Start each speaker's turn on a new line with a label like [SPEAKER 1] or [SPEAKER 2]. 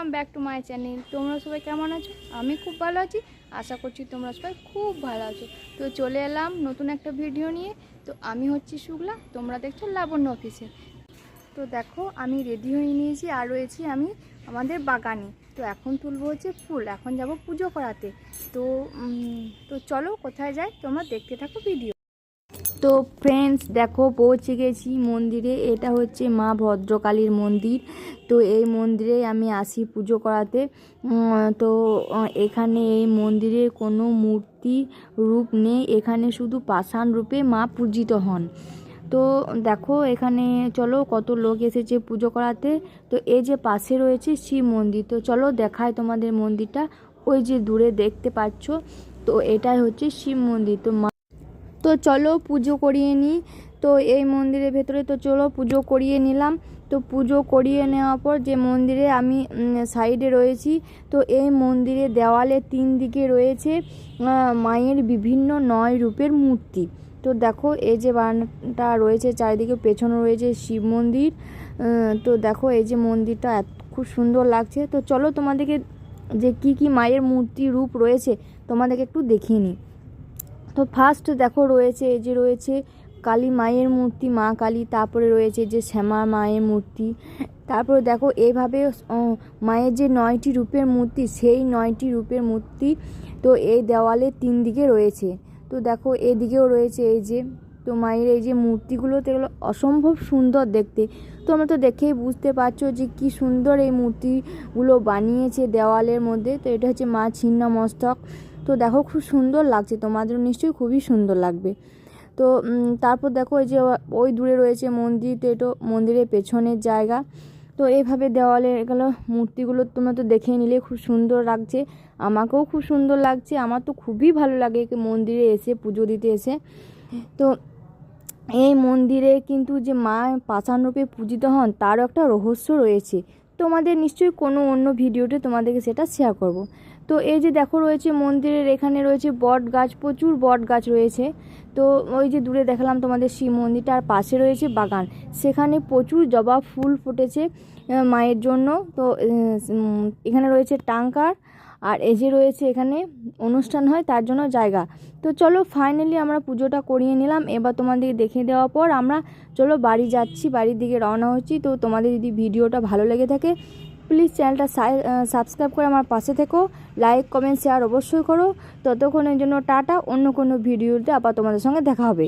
[SPEAKER 1] Welcome back to my channel. তোমরা সবাই কেমন আছো? আমি খুব ভালো আছি, আশা করছি তোমরা সবাই খুব ভালো আছো। তো চলে এলাম নতুন একটা ভিডিও নিয়ে। তো আমি হচ্ছি শুক্লা, তোমরা দেখছো লাবণ্য অফিসে। তো দেখো আমি রেডি হয়ে নিয়েছি আর রয়েছি আমি আমাদের বাগানে। তো এখন তুলবো হচ্ছে ফুল, এখন যাব পুজো করাতে। তো তো চলো কোথায় যাই তোমরা দেখতে থাকো ভিডিও। তো ফ্রেন্ডস দেখো পৌঁছে গেছি মন্দিরে। এটা হচ্ছে মা ভদ্রকালীর মন্দির। তো এই মন্দিরে আমি আসি পুজো করাতে। তো এখানে এই মন্দিরে কোনো মূর্তি রূপ নেই, এখানে শুধু পাষাণ রূপে মা পূজিত হন। তো দেখো এখানে চলো কত লোক এসেছে পুজো করাতে। তো এই যে পাশে রয়েছে শিব মন্দির। তো চলো দেখায় তোমাদের মন্দিরটা, ওই যে দূরে দেখতে পাচ্ছ। তো এটাই হচ্ছে শিব মন্দির। তো চলো পুজো করিয়ে নিই। তো এই মন্দিরের ভেতরে তো চলো পুজো করিয়ে নিলাম। তো পুজো করিয়ে নেওয়ার পর যে মন্দিরে আমি সাইডে রয়েছি, তো এই মন্দিরে দেওয়ালে 3 দিকে রয়েছে মায়ের বিভিন্ন 9 রূপের মূর্তি। তো দেখো এই যে বারান্দাটা রয়েছে চারিদিকে, পেছনে রয়েছে শিব মন্দির। তো দেখো এই যে মন্দিরটা খুব সুন্দর লাগছে। তো চলো তোমাদেরকে যে কি মায়ের মূর্তি রূপ রয়েছে তোমাদেরকে একটু দেখিয়ে নিই। তো ফার্স্ট দেখো রয়েছে এই যে রয়েছে কালী মায়ের মূর্তি, মা কালী। তারপরে রয়েছে যে শ্যামা মায়ের মূর্তি। তারপরে দেখো এইভাবে মায়ের যে 9টি রূপের মূর্তি, সেই 9টি রূপের মূর্তি তো এই দেওয়ালে 3 দিকে রয়েছে। তো দেখো এদিকেও রয়েছে এই যে। তো মায়ের এই যে মূর্তিগুলো, তো এগুলো অসম্ভব সুন্দর দেখতে। তোমরা তো দেখেই বুঝতে পারছো যে কি সুন্দর এই মূর্তিগুলো বানিয়েছে দেওয়ালের মধ্যে। তো এটা হচ্ছে মা ছিন্নমস্তক। তো দেখো খুব সুন্দর লাগছে, তোমাদের নিশ্চয়ই খুবই সুন্দর লাগবে। তো তারপর দেখো এই যে ওই দূরে রয়েছে মন্দির। তো এটা মন্দিরের পেছনের জায়গা। তো এইভাবে দেওয়ালে এগুলো মূর্তিগুলো তোমরা তো দেখে নিলে খুব সুন্দর লাগছে, আমাকেও খুব সুন্দর লাগছে। আমার তো খুবই ভালো লাগে মন্দিরে এসে পুজো দিতে এসে। তো এই মন্দিরে কিন্তু যে মা পাষাণ রূপে পূজিত হন তারও একটা রহস্য রয়েছে, তোমাদের নিশ্চয়ই কোনো অন্য ভিডিওতে তোমাদেরকে সেটা শেয়ার করব। তো এই যে দেখো রয়েছে মন্দিরের এখানে রয়েছে বট গাছ, প্রচুর বট গাছ রয়েছে। তো ওই যে দূরে দেখালাম তোমাদের শিব মন্দিরটার পাশে রয়েছে বাগান, সেখানে প্রচুর জবা ফুল ফুটেছে মায়ের জন্য। তো এখানে রয়েছে টাঙ্কার, আর এই যে রয়েছে এখানে অনুষ্ঠান হয় তার জন্য জায়গা। তো চলো ফাইনালি আমরা পুজোটা করিয়ে নিলাম। এবার তোমাদেরকে দেখিয়ে দেওয়ার পর আমরা চলো বাড়ি যাচ্ছি, বাড়ির দিকে রওনা হচ্ছি। তো তোমাদের যদি ভিডিওটা ভালো লেগে থাকে প্লিজ চ্যানেলটা সাবস্ক্রাইব করে আমার পাশে থেকো, লাইক কমেন্ট শেয়ার অবশ্যই করো। ততক্ষণের জন্য টাটা, অন্য কোনো ভিডিওতে আবার তোমাদের সঙ্গে দেখা হবে।